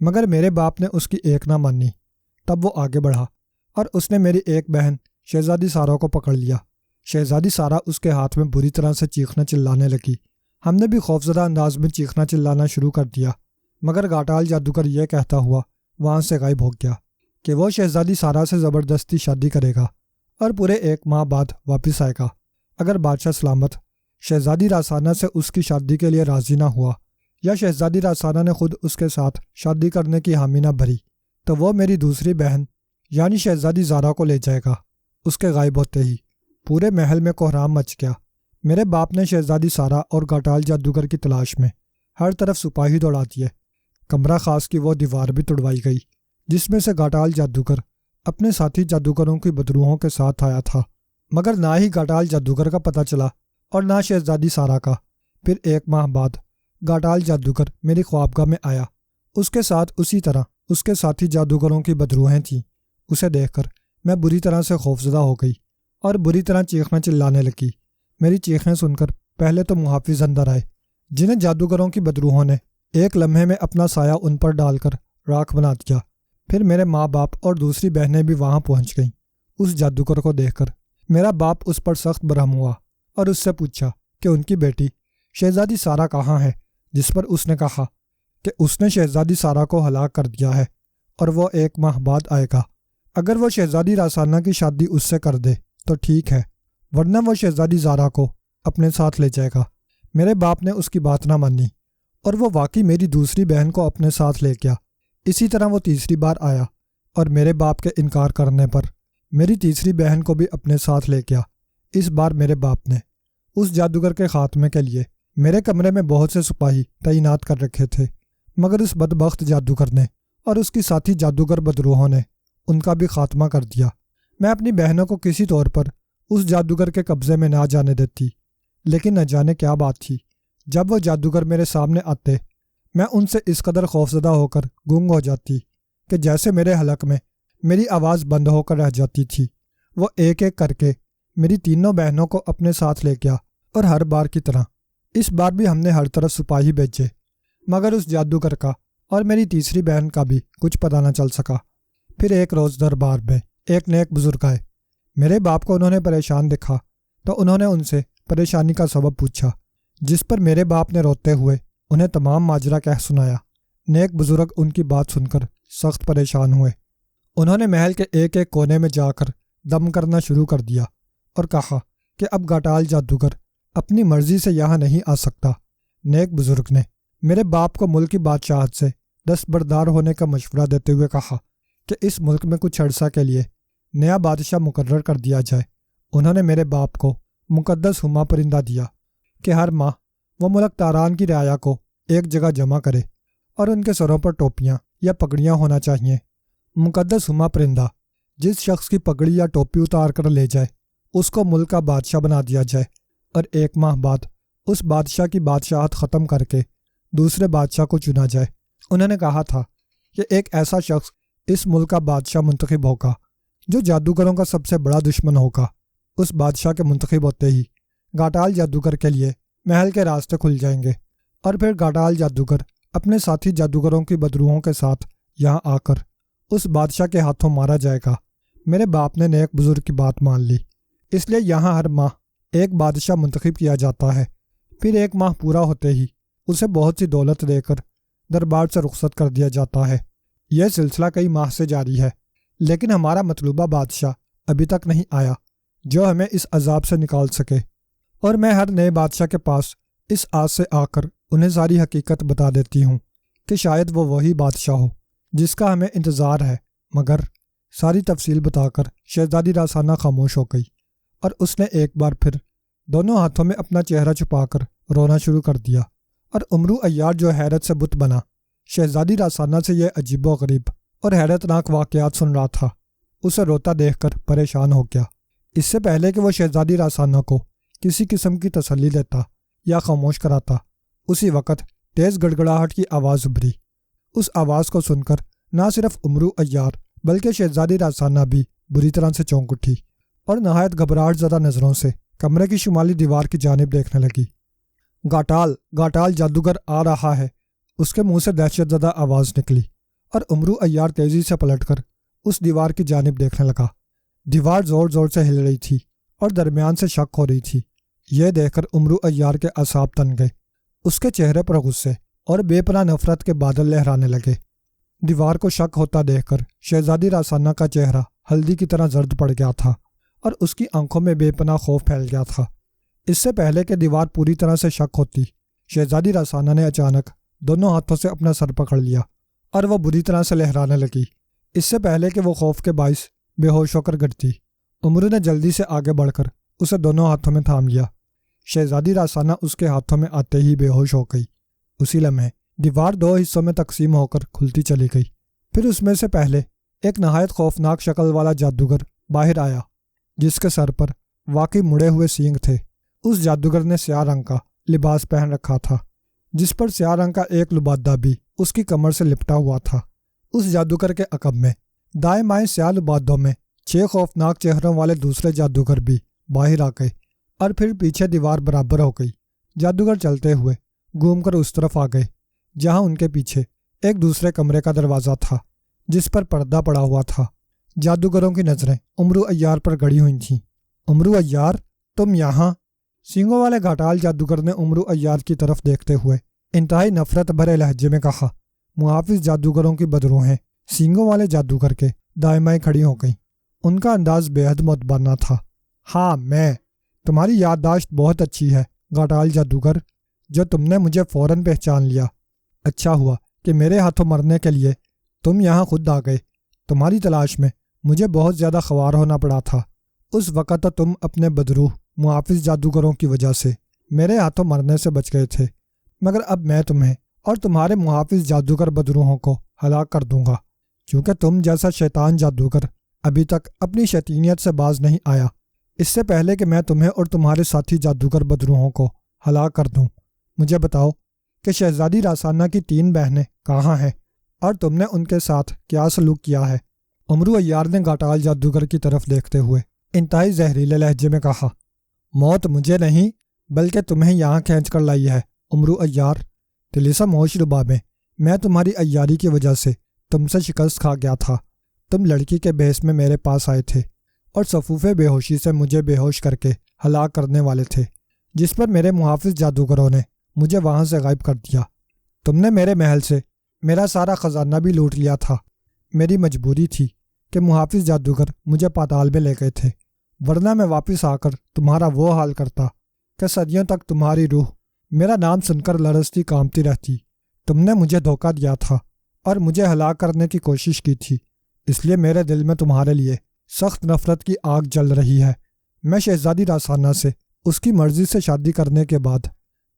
مگر میرے باپ نے اس کی ایک نہ مانی۔ تب وہ آگے بڑھا اور اس نے میری ایک بہن شہزادی سارا کو پکڑ لیا۔ شہزادی سارا اس کے ہاتھ میں بری طرح سے چیخنا چلانے لگی۔ ہم نے بھی خوفزدہ انداز میں چیخنا چلانا شروع کر دیا، مگر گاٹال جادوگر یہ کہتا ہوا وہاں سے غائب ہو گیا کہ وہ شہزادی سارا سے زبردستی شادی کرے گا اور پورے 1 ماہ بعد واپس آئے گا۔ اگر بادشاہ سلامت شہزادی راسانہ سے اس کی شادی کے لیے راضی نہ ہوا یا شہزادی راسانہ نے خود اس کے ساتھ شادی کرنے کی حامی نہ بھری تو وہ میری دوسری بہن یعنی شہزادی زارا کو لے جائے گا۔ اس کے غائب ہوتے ہی پورے محل میں کوہرام مچ گیا۔ میرے باپ نے شہزادی سارا اور گاٹال جادوگر کی تلاش میں ہر طرف سپاہی دوڑا دیے۔ کمرہ خاص کی وہ دیوار بھی توڑوائی گئی جس میں سے گاٹال جادوگر اپنے ساتھی جادوگروں کی بدروحوں کے ساتھ آیا تھا، مگر نہ ہی گاٹال جادوگر کا پتہ چلا اور نہ شہزادی سارا کا۔ پھر 1 ماہ بعد گاٹال جادوگر میری خوابگاہ میں آیا۔ اس کے ساتھ اسی طرح اس کے ساتھی جادوگروں کی بدروحیں تھیں۔ اسے دیکھ کر میں بری طرح سے خوفزدہ ہو گئی اور بری طرح چیخنا چلانے لگی۔ میری چیخیں سن کر پہلے تو محافظ اندر آئے جنہیں جادوگروں کی بدروحوں نے ایک لمحے میں اپنا سایہ ان پر ڈال کر راکھ بنا دیا۔ پھر میرے ماں باپ اور دوسری بہنیں بھی وہاں پہنچ گئیں۔ اس جادوگر کو دیکھ کر میرا باپ اس پر سخت برہم ہوا اور اس سے پوچھا کہ ان کی بیٹی شہزادی سارا کہاں ہے، جس پر اس نے کہا کہ اس نے شہزادی سارا کو ہلاک کر دیا ہے اور وہ 1 ماہ بعد آئے گا۔ اگر وہ شہزادی راسانہ کی شادی اس سے کر دے تو ٹھیک ہے، ورنہ وہ شہزادی زارا کو اپنے ساتھ لے جائے گا۔ میرے باپ نے اس کی بات نہ مانی اور وہ واقعی میری دوسری بہن کو اپنے ساتھ لے گیا۔ اسی طرح وہ تیسری بار آیا اور میرے باپ کے انکار کرنے پر میری تیسری بہن کو بھی اپنے ساتھ لے گیا۔ اس بار میرے باپ نے اس جادوگر کے خاتمے کے لیے میرے کمرے میں بہت سے سپاہی تعینات کر رکھے تھے، مگر اس بدبخت جادوگر نے اور اس کی ساتھی جادوگر بدروحوں نے ان کا بھی خاتمہ کر دیا۔ میں اپنی بہنوں کو کسی طور پر اس جادوگر کے قبضے میں نہ جانے دیتی، لیکن نہ جانے کیا بات تھی، جب وہ جادوگر میرے سامنے آتے میں ان سے اس قدر خوفزدہ ہو کر گنگ ہو جاتی کہ جیسے میرے حلق میں میری آواز بند ہو کر رہ جاتی تھی۔ وہ ایک ایک کر کے میری تینوں بہنوں کو اپنے ساتھ لے گیا اور ہر بار کی طرح اس بار بھی ہم نے ہر طرف سپاہی بھیجے، مگر اس جادوگر کا اور میری تیسری بہن کا بھی کچھ پتہ نہ چل سکا۔ پھر ایک روز دربار میں ایک نیک بزرگ آئے۔ میرے باپ کو انہوں نے پریشان دیکھا تو انہوں نے ان سے پریشانی کا سبب پوچھا، جس پر میرے باپ نے روتے ہوئے انہیں تمام ماجرا کہہ سنایا۔ نیک بزرگ ان کی بات سن کر سخت پریشان ہوئے۔ انہوں نے محل کے ایک ایک کونے میں جا کر دم کرنا شروع کر دیا اور کہا کہ اب گاٹال جادوگر اپنی مرضی سے یہاں نہیں آ سکتا۔ نیک بزرگ نے میرے باپ کو ملک کی بادشاہت سے دستبردار ہونے کا مشورہ دیتے ہوئے کہا کہ اس ملک میں کچھ عرصہ کے لیے نیا بادشاہ مقرر کر دیا جائے۔ انہوں نے میرے باپ کو مقدس ہما پرندہ دیا کہ ہر ماہ وہ ملک تاران کی رعایا کو ایک جگہ جمع کرے اور ان کے سروں پر ٹوپیاں یا پگڑیاں ہونا چاہیے۔ مقدس ہما پرندہ جس شخص کی پگڑی یا ٹوپی اتار کر لے جائے اس کو ملک کا بادشاہ بنا دیا جائے، اور 1 ماہ بعد اس بادشاہ کی بادشاہت ختم کر کے دوسرے بادشاہ کو چنا جائے۔ انہوں نے کہا تھا کہ ایک ایسا شخص اس ملک کا بادشاہ منتخب ہوگا جو جادوگروں کا سب سے بڑا دشمن ہوگا۔ اس بادشاہ کے منتخب ہوتے ہی گاٹال جادوگر کے لیے محل کے راستے کھل جائیں گے، اور پھر گاٹال جادوگر اپنے ساتھی جادوگروں کی بدروحوں کے ساتھ یہاں آ کر اس بادشاہ کے ہاتھوں مارا جائے گا۔ میرے باپ نے نیک بزرگ کی بات مان لی، اس لیے یہاں ہر ماہ ایک بادشاہ منتخب کیا جاتا ہے۔ پھر 1 ماہ پورا ہوتے ہی اسے بہت سی دولت دے کر دربار سے رخصت کر دیا جاتا ہے۔ یہ سلسلہ کئی ماہ سے جاری ہے، لیکن ہمارا مطلوبہ بادشاہ ابھی تک نہیں آیا جو ہمیں اس عذاب سے نکال سکے، اور میں ہر نئے بادشاہ کے پاس اس آس سے آ کر انہیں ساری حقیقت بتا دیتی ہوں کہ شاید وہ وہی بادشاہ ہو جس کا ہمیں انتظار ہے۔ مگر ساری تفصیل بتا کر شہزادی راسانہ خاموش ہو گئی اور اس نے ایک بار پھر دونوں ہاتھوں میں اپنا چہرہ چھپا کر رونا شروع کر دیا، اور امرو عیار جو حیرت سے بت بنا شہزادی راسانہ سے یہ عجیب و غریب اور حیرت ناک واقعات سن رہا تھا، اسے روتا دیکھ کر پریشان ہو گیا۔ اس سے پہلے کہ وہ شہزادی راسانہ کو کسی قسم کی تسلی دیتا یا خاموش کراتا، اسی وقت تیز گڑگڑاہٹ کی آواز ابھری۔ اس آواز کو سن کر نہ صرف امرو عیار بلکہ شہزادی راسانہ بھی بری طرح سے چونک اٹھی اور نہایت گھبراہٹ زدہ نظروں سے کمرے کی شمالی دیوار کی جانب دیکھنے لگی۔ گاٹال جادوگر آ رہا ہے، اس کے منہ سے دہشت زدہ آواز نکلی۔ اور عمرو عیار تیزی سے پلٹ کر اس دیوار کی جانب دیکھنے لگا۔ دیوار زور زور سے ہل رہی تھی اور درمیان سے شک ہو رہی تھی۔ یہ دیکھ کر عمرو عیار کے اعصاب تن گئے۔ اس کے چہرے پر غصے اور بے پناہ نفرت کے بادل لہرانے لگے۔ دیوار کو شک ہوتا دیکھ کر شہزادی راسانہ کا چہرہ ہلدی کی طرح زرد پڑ گیا تھا اور اس کی آنکھوں میں بے پناہ خوف پھیل گیا تھا۔ اس سے پہلے کہ دیوار پوری طرح سے شک ہوتی، شہزادی راسانہ نے اچانک دونوں ہاتھوں سے اپنا سر پکڑ لیا اور وہ بری طرح سے لہرانے لگی۔ اس سے پہلے کہ وہ خوف کے باعث بے ہوش ہو کر گرتی، عمرو نے جلدی سے آگے بڑھ کر اسے دونوں ہاتھوں میں تھام لیا۔ شہزادی راسانہ اس کے ہاتھوں میں آتے ہی بے ہوش ہو گئی۔ اسی لمحے دیوار دو حصوں میں تقسیم ہو کر کھلتی چلی گئی۔ پھر اس میں سے پہلے ایک نہایت خوفناک شکل والا جادوگر باہر آیا، جس کے سر پر واقعی مڑے ہوئے سینگ تھے۔ اس جادوگر نے سیاہ رنگ کا لباس پہن رکھا تھا، جس پر سیاہ رنگ کا ایک لبادہ بھی اس کی کمر سے لپٹا ہوا تھا۔ اس جادوگر کے عقب میں دائیں بائیں سیاہ لبادوں میں 6 خوفناک چہروں والے دوسرے جادوگر بھی باہر آ گئے اور پھر پیچھے دیوار برابر ہو گئی۔ جادوگر چلتے ہوئے گھوم کر اس طرف آ گئے جہاں ان کے پیچھے ایک دوسرے کمرے کا دروازہ تھا، جس پر پردہ پڑا ہوا تھا۔ جادوگروں کی نظریں عمرو عیار پر گڑی ہوئی تھیں۔ عمرو عیار، تم یہاں؟ سینگوں والے گھاٹال جادوگر نے عمرو عیار کی طرف دیکھتے ہوئے انتہائی نفرت بھرے لہجے میں کہا۔ محافظ جادوگروں کی بدروہیں سینگوں والے جادوگر کے دائیں بائیں کھڑی ہو گئیں۔ ان کا انداز بے حد متبانہ تھا۔ ہاں میں، تمہاری یادداشت بہت اچھی ہے گھاٹال جادوگر، جو تم نے مجھے فوراً پہچان لیا۔ اچھا ہوا کہ میرے ہاتھوں مرنے کے لیے تم یہاں خود آ گئے۔ تمہاری تلاش میں مجھے بہت زیادہ خوار ہونا پڑا تھا۔ اس وقت تو تم اپنے بدروح محافظ جادوگروں کی وجہ سے میرے ہاتھوں مرنے سے بچ گئے تھے، مگر اب میں تمہیں اور تمہارے محافظ جادوگر بدروحوں کو ہلاک کر دوں گا، کیونکہ تم جیسا شیطان جادوگر ابھی تک اپنی شیطینیت سے باز نہیں آیا۔ اس سے پہلے کہ میں تمہیں اور تمہارے ساتھی جادوگر بدروحوں کو ہلاک کر دوں، مجھے بتاؤ کہ شہزادی راسانہ کی 3 بہنیں کہاں ہیں اور تم نے ان کے ساتھ کیا سلوک کیا ہے؟ عمرو عیار نے گھاٹال جادوگر کی طرف دیکھتے ہوئے انتہائی زہریلے لہجے میں کہا۔ موت مجھے نہیں بلکہ تمہیں یہاں کھینچ کر لائی ہے عمرو عیار۔ طلسم ہوش ربا میں تمہاری عیاری کی وجہ سے تم سے شکست کھا گیا تھا۔ تم لڑکی کے بھیس میں میرے پاس آئے تھے اور صفوف بے ہوشی سے مجھے بے ہوش کر کے ہلاک کرنے والے تھے، جس پر میرے محافظ جادوگروں نے مجھے وہاں سے غائب کر دیا۔ تم نے میرے محل سے میرا سارا خزانہ بھی لوٹ لیا تھا۔ میری مجبوری تھی کہ محافظ جادوگر مجھے پاتال میں لے گئے تھے، ورنہ میں واپس آ کر تمہارا وہ حال کرتا کہ صدیوں تک تمہاری روح میرا نام سن کر لرزتی کانپتی رہتی۔ تم نے مجھے دھوکہ دیا تھا اور مجھے ہلاک کرنے کی کوشش کی تھی، اس لیے میرے دل میں تمہارے لیے سخت نفرت کی آگ جل رہی ہے۔ میں شہزادی راسانہ سے اس کی مرضی سے شادی کرنے کے بعد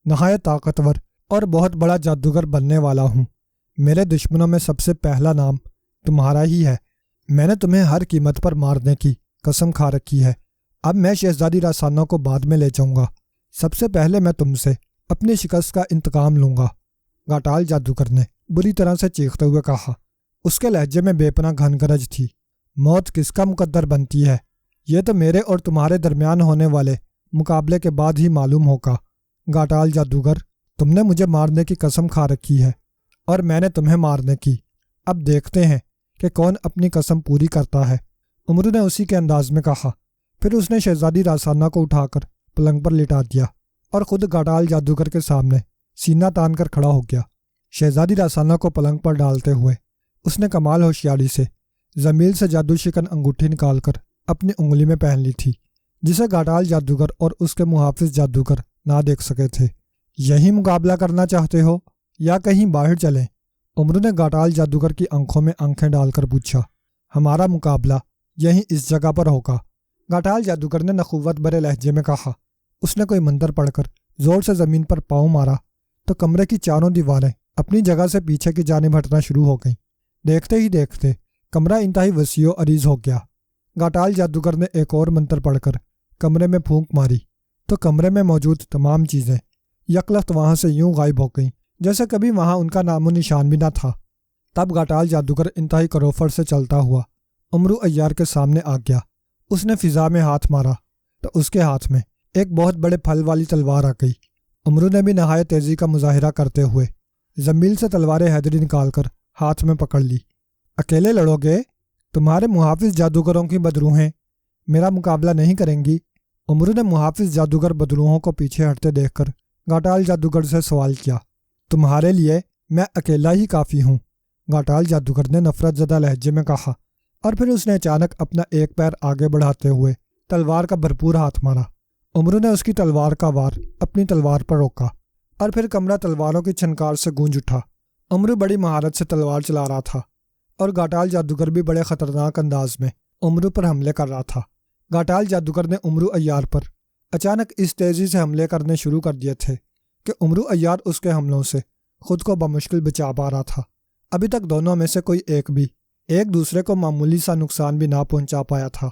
نہایت طاقتور اور بہت بڑا جادوگر بننے والا ہوں۔ میرے دشمنوں میں سب سے پہلا نام تمہارا ہی ہے۔ میں نے تمہیں ہر قیمت پر مارنے کی قسم کھا رکھی ہے۔ اب میں شہزادی راسانہ کو بعد میں لے جاؤں گا، سب سے پہلے میں تم سے اپنی شکست کا انتقام لوں گا، گھاٹال جادوگر نے بری طرح سے چیختے ہوئے کہا۔ اس کے لہجے میں بے پناہ گھن گرج تھی۔ موت کس کا مقدر بنتی ہے، یہ تو میرے اور تمہارے درمیان ہونے والے مقابلے کے بعد ہی معلوم ہوگا۔ گھاٹال جادوگر، تم نے مجھے مارنے کی قسم کھا رکھی ہے اور میں نے تمہیں مارنے کی۔ اب دیکھتے ہیں کہ کون اپنی قسم پوری کرتا ہے، عمرو نے اسی کے انداز میں کہا۔ پھر اس نے شہزادی راسانہ کو اٹھا کر پلنگ پر لٹا دیا اور خود گھاٹال جادوگر کے سامنے سینہ تان کر کھڑا ہو گیا۔ شہزادی راسانہ کو پلنگ پر ڈالتے ہوئے اس نے کمال ہوشیاری سے زمیل سے جادو شکن انگوٹھی نکال کر اپنی انگلی میں پہن لی تھی، جسے گھاٹال جادوگر اور اس کے محافظ جادوگر نہ دیکھ سکے تھے۔ یہی مقابلہ کرنا چاہتے ہو یا کہیں باہر چلیں؟ عمرو نے گھاٹال جادوگر کی آنکھوں میں آنکھیں ڈال کر پوچھا۔ ہمارا مقابلہ یہیں اس جگہ پر ہوگا، گھاٹال جادوگر نے نخوت بھرے لہجے میں کہا۔ اس نے کوئی منتر پڑھ کر زور سے زمین پر پاؤں مارا تو کمرے کی چاروں دیواریں اپنی جگہ سے پیچھے کی جانب ہٹنا شروع ہو گئیں۔ دیکھتے ہی دیکھتے کمرہ انتہائی وسیع و عریض ہو گیا۔ گھاٹال جادوگر نے ایک اور منتر پڑھ کر کمرے میں پھونک ماری تو کمرے میں موجود تمام چیزیں یکلخت وہاں سے یوں غائب ہو گئیں جیسے کبھی وہاں ان کا نام و نشان بھی نہ تھا۔ تب گھاٹال جادوگر انتہائی کروفڑ سے چلتا ہوا عمرو عیار کے سامنے آ گیا۔ اس نے فضا میں ہاتھ مارا تو اس کے ہاتھ میں ایک بہت بڑے پھل والی تلوار آ گئی۔ عمرو نے بھی نہایت تیزی کا مظاہرہ کرتے ہوئے زمیل سے تلوار حیدری نکال کر ہاتھ میں پکڑ لی۔ اکیلے لڑو گے؟ تمہارے محافظ جادوگروں کی بدروہیں میرا مقابلہ نہیں کریں گی؟ امرو نے محافظ جادوگر بدروہوں کو پیچھے ہٹتے دیکھ کر گھاٹال جادوگر سے سوال کیا۔ تمہارے لیے میں اکیلا ہی کافی ہوں، گھاٹال جادوگر نے نفرت زدہ لہجے میں کہا، اور پھر اس نے اچانک اپنا ایک پیر آگے بڑھاتے ہوئے تلوار کا بھرپور ہاتھ مارا۔ امرو نے اس کی تلوار کا وار اپنی تلوار پر روکا اور پھر کمرہ تلواروں کی چھنکار سے گونج اٹھا۔ امرو بڑی مہارت سے تلوار چلا رہا تھا اور گھاٹال جادوگر بھی بڑے خطرناک انداز میں امرو پر حملے کر رہا تھا۔ گھاٹال جادوگر نے امرو عیار پر اچانک اس تیزی سے حملے کرنے شروع کر دیے تھے کہ امرو عیار اس کے حملوں سے خود کو بمشکل بچا پا رہا تھا۔ ابھی تک دونوں میں سے کوئی ایک بھی ایک دوسرے کو معمولی سا نقصان بھی نہ پہنچا پایا تھا۔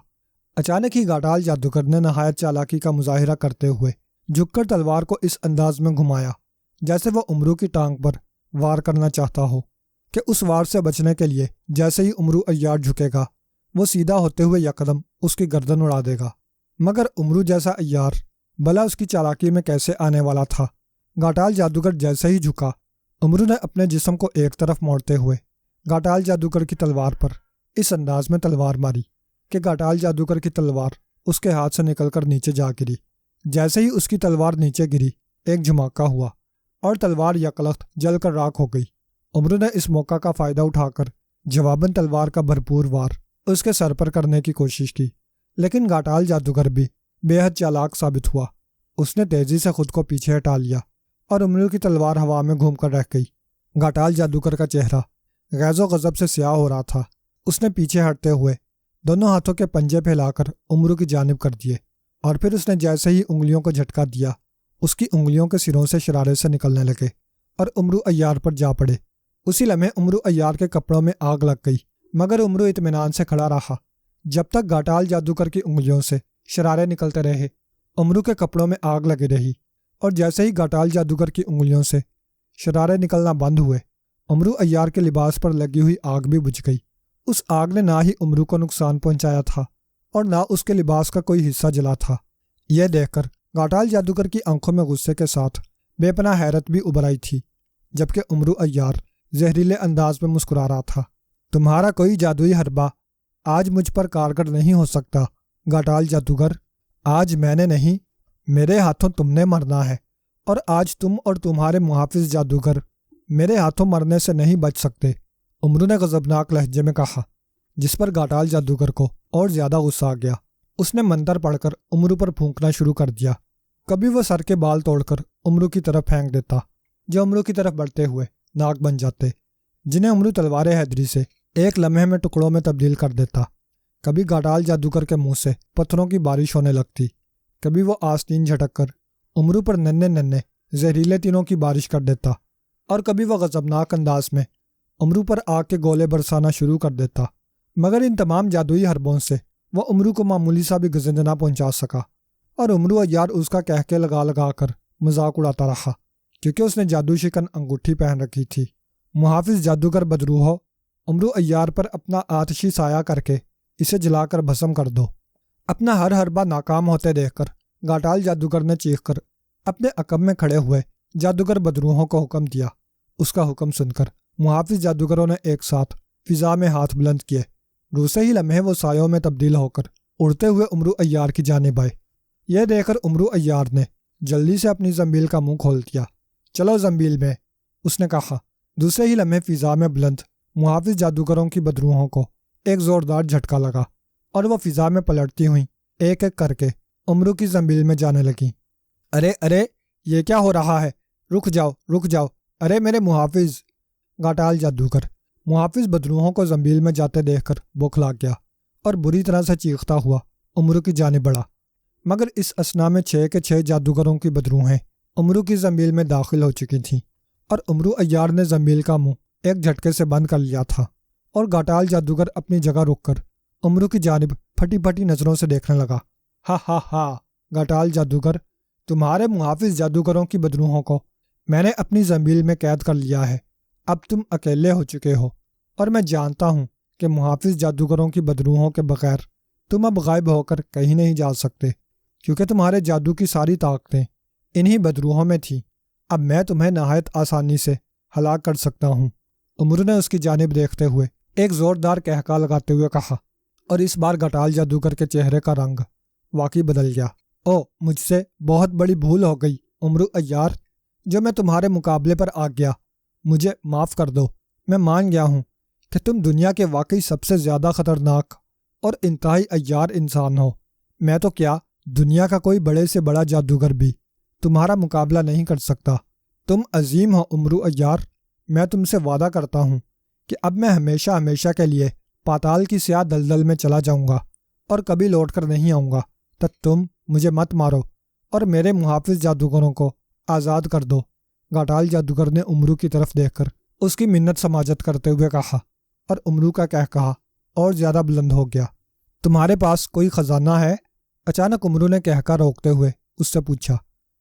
اچانک ہی گھاٹال جادوگر نے نہایت چالاکی کا مظاہرہ کرتے ہوئے جھک کر تلوار کو اس انداز میں گھمایا جیسے وہ امرو کی ٹانگ پر وار کرنا چاہتا ہو کہ اس وار سے بچنے کے لیے جیسے ہی امرو عیار جھکے گا وہ سیدھا ہوتے ہوئے یکدم اس کی گردن اڑا دے گا۔ مگر امرو جیسا عیار بھلا اس کی چالاکی میں کیسے آنے والا تھا؟ گھاٹال جادوگر جیسے ہی جھکا، امرو نے اپنے جسم کو ایک طرف موڑتے ہوئے گھاٹال جادوگر کی تلوار پر اس انداز میں تلوار ماری کہ گھاٹال جادوگر کی تلوار اس کے ہاتھ سے نکل کر نیچے جا گری۔ جیسے ہی اس کی تلوار نیچے گری ایک جھماکا ہوا اور تلوار یکلخت جل کر راکھ ہو گئی۔ امرو نے اس موقع کا فائدہ اٹھا کر جواباً تلوار کا بھرپور وار اس کے سر پر کرنے کی کوشش کی، لیکن گھاٹال جادوگر بھی بے حد چالاک ثابت ہوا۔ اس نے تیزی سے خود کو پیچھے ہٹا لیا اور امرو کی تلوار ہوا میں گھوم کر رہ گئی۔ گھاٹال جادوگر کا چہرہ غیظ و غضب سے سیاہ ہو رہا تھا۔ اس نے پیچھے ہٹتے ہوئے دونوں ہاتھوں کے پنجے پھیلا کر امرو کی جانب کر دیے اور پھر اس نے جیسے ہی انگلیوں کو جھٹکا دیا اس کی انگلیوں کے سروں سے شرارے سے نکلنے لگے اور امرو عیار پر جا پڑے۔ اسی لمحے امرو عیار کے کپڑوں میں آگ لگ گئی، مگر امرو اطمینان سے کھڑا رہا جب تک گھاٹال جادوگر کی انگلیوں سے شرارے نکلتے رہے۔ امرو کے کپڑوں میں آگ لگی رہی اور جیسے ہی گھاٹال جادوگر کی انگلیوں سے شرارے نکلنا بند ہوئے امرو عیار کے لباس پر لگی ہوئی آگ بھی بجھ گئی۔ اس آگ نے نہ ہی امرو کو نقصان پہنچایا تھا اور نہ اس کے لباس کا کوئی حصہ جلا تھا۔ یہ دیکھ کر گھاٹال جادوگر کی آنکھوں میں غصے کے ساتھ بے پناہ حیرت بھی ابھر آئی تھی، جبکہ امرو عیار زہریلے انداز میں مسکرا رہا تھا۔ تمہارا کوئی جادوئی حربہ آج مجھ پر کارگر نہیں ہو سکتا گھاٹال جادوگر۔ آج میں نے نہیں، میرے ہاتھوں تم نے مرنا ہے، اور آج تم اور تمہارے محافظ جادوگر میرے ہاتھوں مرنے سے نہیں بچ سکتے، امرو نے غضبناک لہجے میں کہا، جس پر گھاٹال جادوگر کو اور زیادہ غصہ آ گیا۔ اس نے منتر پڑھ کر امرو پر پھونکنا شروع کر دیا۔ کبھی وہ سر کے بال توڑ کر امرو کی طرف پھینک دیتا جو امرو کی طرف بڑھتے ہوئے ناک بن جاتے، جنہیں امرو تلوار حیدری سے ایک لمحے میں ٹکڑوں میں تبدیل کر دیتا۔ کبھی گھاٹال جادوگر کے منہ سے پتھروں کی بارش ہونے لگتی، کبھی وہ آستین جھٹک کر امرو پر ننھے ننھے زہریلے تینوں کی بارش کر دیتا، اور کبھی وہ غضبناک انداز میں امرو پر آگ کے گولے برسانا شروع کر دیتا۔ مگر ان تمام جادوئی حربوں سے وہ امرو کو معمولی سا بھی گزند نہ پہنچا سکا، اور امرو عیار اس کا کہکے لگا لگا کر مذاق اڑاتا رہا، کیونکہ اس نے جادو شکن انگوٹھی پہن رکھی تھی۔ محافظ جادوگر بدروہو، امرو عیار پر اپنا آتشی سایہ کر کے اسے جلا کر بھسم کر دو۔ اپنا ہر حربہ ناکام ہوتے دیکھ کر گھاٹال جادوگر نے چیخ کر اپنے عقب میں کھڑے ہوئے جادوگر بدروہوں کو حکم دیا۔ اس کا حکم سن کر محافظ جادوگروں نے ایک ساتھ فضا میں ہاتھ بلند کیے۔ دوسرے ہی لمحے وہ سایوں میں تبدیل ہو کر اڑتے ہوئے امرو عیار کی جانب آئے۔ یہ دیکھ کر امرو عیار نے جلدی سے اپنی زنبیل کا منہ کھول دیا۔ چلو زنبیل میں، اس نے کہا۔ دوسرے ہی لمحے فضا میں بلند محافظ جادوگروں کی بدروہوں کو ایک زوردار جھٹکا لگا اور وہ فضا میں پلٹتی ہوئیں ایک ایک کر کے امرو کی زنبیل میں جانے لگیں۔ ارے ارے، یہ کیا ہو رہا ہے؟ رک جاؤ رک جاؤ، ارے میرے محافظ! گھاٹال جادوگر محافظ بدروہوں کو زنبیل میں جاتے دیکھ کر بوکھلا گیا اور بری طرح سے چیختا ہوا امرو کی جانب بڑھا، مگر اس اثنا میں 6 کے 6 جادوگروں کی بدروہیں امرو کی زنبیل میں داخل ہو چکی تھیں، اور امرو عیار نے زنبیل کا منہ ایک جھٹکے سے بند کر لیا تھا، اور گھاٹال جادوگر اپنی جگہ رک کر امرو کی جانب پھٹی پھٹی نظروں سے دیکھنے لگا۔ ہا ہا ہا، گھاٹال جادوگر، تمہارے محافظ جادوگروں کی بدروہوں کو میں نے اپنی زنبیل میں قید کر لیا ہے۔ اب تم اکیلے ہو چکے ہو، اور میں جانتا ہوں کہ محافظ جادوگروں کی بدروہوں کے بغیر تم اب غائب ہو کر کہیں نہیں جا سکتے، کیونکہ تمہارے جادو کی ساری طاقتیں انہی بدروہوں میں تھیں۔ اب میں تمہیں نہایت آسانی سے ہلاک کر سکتا ہوں۔ عمرو نے اس کی جانب دیکھتے ہوئے ایک زوردار کہکا لگاتے ہوئے کہا، اور اس بار گھٹال جادوگر کے چہرے کا رنگ واقعی بدل گیا۔ او، مجھ سے بہت بڑی بھول ہو گئی عمرو عیار، جو میں تمہارے مقابلے پر آ گیا۔ مجھے معاف کر دو۔ میں مان گیا ہوں کہ تم دنیا کے واقعی سب سے زیادہ خطرناک اور انتہائی عیار انسان ہو۔ میں تو کیا، دنیا کا کوئی بڑے سے بڑا جادوگر بھی تمہارا مقابلہ نہیں کر سکتا۔ تم عظیم ہو عمرو عیار۔ میں تم سے وعدہ کرتا ہوں کہ اب میں ہمیشہ ہمیشہ کے لیے پاتال کی سیاہ دلدل میں چلا جاؤں گا اور کبھی لوٹ کر نہیں آؤں گا۔ تب تم مجھے مت مارو اور میرے محافظ جادوگروں کو آزاد کر دو۔ گھٹال جادوگر نے عمرو کی طرف دیکھ کر اس کی منت سماجت کرتے ہوئے کہا، اور عمرو کا کہا اور زیادہ بلند ہو گیا۔ تمہارے پاس کوئی خزانہ ہے؟ اچانک عمرو نے کہا روکتے ہوئے اس سے پوچھا۔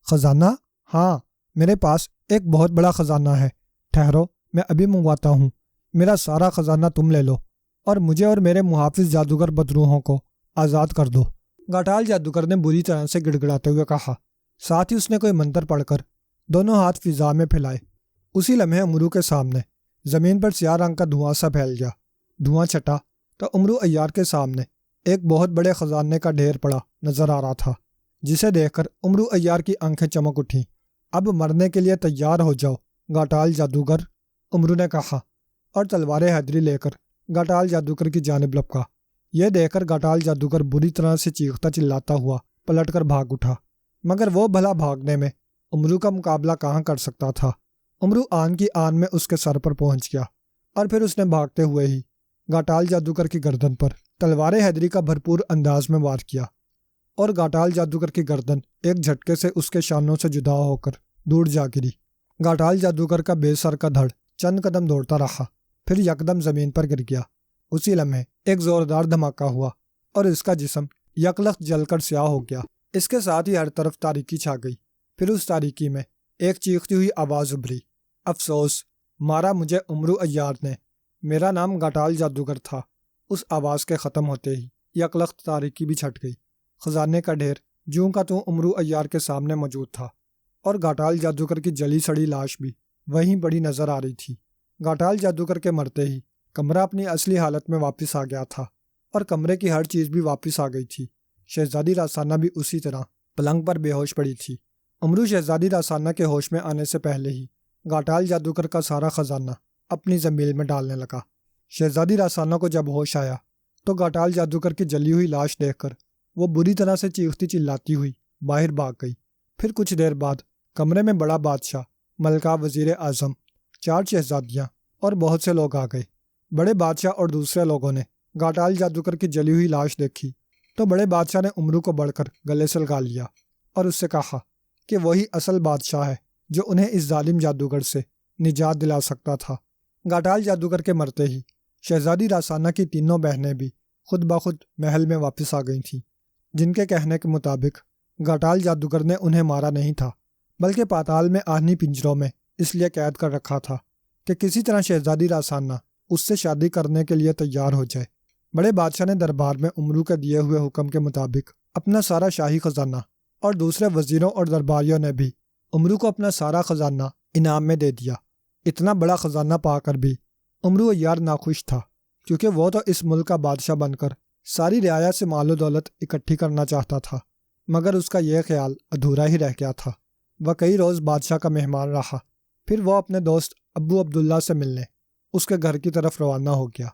خزانہ؟ ہاں، میرے پاس ایک بہت بڑا خزانہ ہے۔ ٹھہرو، میں ابھی منگواتا ہوں۔ میرا سارا خزانہ تم لے لو اور مجھے اور میرے محافظ جادوگر بدروحوں کو آزاد کر دو۔ گھٹال جادوگر نے بری طرح سے گڑ گڑاتے ہوئے کہا، ساتھ ہی اس نے کوئی منتر پڑھ کر دونوں ہاتھ فضا میں پھیلائے۔ اسی لمحے عمرو کے سامنے زمین پر سیاہ رنگ کا دھواں سا پھیل گیا۔ دھواں چھٹا تو عمرو عیار کے سامنے ایک بہت بڑے خزانے کا ڈھیر پڑا نظر آ رہا تھا، جسے دیکھ کر عمرو عیار کی آنکھیں چمک اٹھیں۔ اب مرنے کے لیے تیار ہو جاؤ گھٹال جادوگر، عمرو نے کہا، اور تلوار حیدری لے کر گھٹال جادوگر کی جانب لپکا۔ یہ دیکھ کر گھٹال جادوگر بری طرح سے چیختا چلاتا ہوا پلٹ کر بھاگ اٹھا، مگر وہ بھلا بھاگنے میں عمرو کا مقابلہ کہاں کر سکتا تھا۔ عمرو آن کی آن میں اس کے سر پر پہنچ گیا اور پھر اس نے بھاگتے ہوئے ہی گھٹال جادوگر کی گردن پر تلوار حیدری کا بھرپور انداز میں وار کیا، اور گھٹال جادوگر کی گردن ایک جھٹکے سے اس کے شانوں سے جدا ہو کر دور جا گری۔ گھٹال جادوگر کا بے سر کا دھڑ چند قدم دوڑتا رہا، پھر یکدم زمین پر گر گیا۔ اسی لمحے ایک زوردار دھماکہ ہوا اور اس کا جسم یکلخت جل کر سیاہ ہو گیا۔ اس کے ساتھ ہی ہر طرف تاریکی چھا گئی۔ پھر اس تاریکی میں ایک چیختی ہوئی آواز ابھری، افسوس، مارا مجھے عمرو عیار نے، میرا نام گھٹال جادوگر تھا۔ اس آواز کے ختم ہوتے ہی یکلخت تاریکی بھی چھٹ گئی۔ خزانے کا ڈھیر جوں کا توں عمرو عیار کے سامنے موجود تھا، اور گھٹال جادوگر کی جلی سڑی لاش بھی وہیں پڑی نظر آ رہی تھی۔ گھٹال جادوگر کے مرتے ہی کمرہ اپنی اصلی حالت میں واپس آ گیا تھا، اور کمرے کی ہر چیز بھی واپس آ گئی تھی۔ شہزادی راسانہ بھی اسی طرح پلنگ پر بے ہوش پڑی تھی۔ عمرو شہزادی راسانہ کے ہوش میں آنے سے پہلے ہی گھٹال جادوگر کا سارا خزانہ اپنی زنبیل میں ڈالنے لگا۔ شہزادی راسانہ کو جب ہوش آیا تو گھٹال جادوگر کی جلی ہوئی لاش دیکھ کر وہ بری طرح سے چیختی چلاتی ہوئی باہر بھاگ گئی۔ پھر کچھ دیر بعد کمرے میں بڑا بادشاہ، ملکہ، وزیر اعظم، 4 شہزادیاں اور بہت سے لوگ آ گئے۔ بڑے بادشاہ اور دوسرے لوگوں نے گھٹال جادوگر کی جلی ہوئی لاش دیکھی تو بڑے بادشاہ نے عمرو کو بڑھ کر گلے سے لگا لیا اور اس سے کہا کہ وہی اصل بادشاہ ہے جو انہیں اس ظالم جادوگر سے نجات دلا سکتا تھا۔ گھٹال جادوگر کے مرتے ہی شہزادی راسانہ کی تینوں بہنیں بھی خود بخود محل میں واپس آ گئی تھیں، جن کے کہنے کے مطابق گھٹال جادوگر نے انہیں مارا نہیں تھا، بلکہ پاتال میں آہنی پنجروں میں اس لیے قید کر رکھا تھا کہ کسی طرح شہزادی راسانہ اس سے شادی کرنے کے لیے تیار ہو جائے۔ بڑے بادشاہ نے دربار میں عمرو کے دیے ہوئے حکم کے مطابق اپنا سارا شاہی خزانہ، اور دوسرے وزیروں اور درباریوں نے بھی عمرو کو اپنا سارا خزانہ انعام میں دے دیا۔ اتنا بڑا خزانہ پا کر بھی عمرو عیار ناخوش تھا، کیونکہ وہ تو اس ملک کا بادشاہ بن کر ساری رعایا سے مال و دولت اکٹھی کرنا چاہتا تھا، مگر اس کا یہ خیال ادھورا ہی رہ گیا تھا۔ وہ کئی روز بادشاہ کا مہمان رہا، پھر وہ اپنے دوست ابو عبداللہ سے ملنے اس کے گھر کی طرف روانہ ہو گیا۔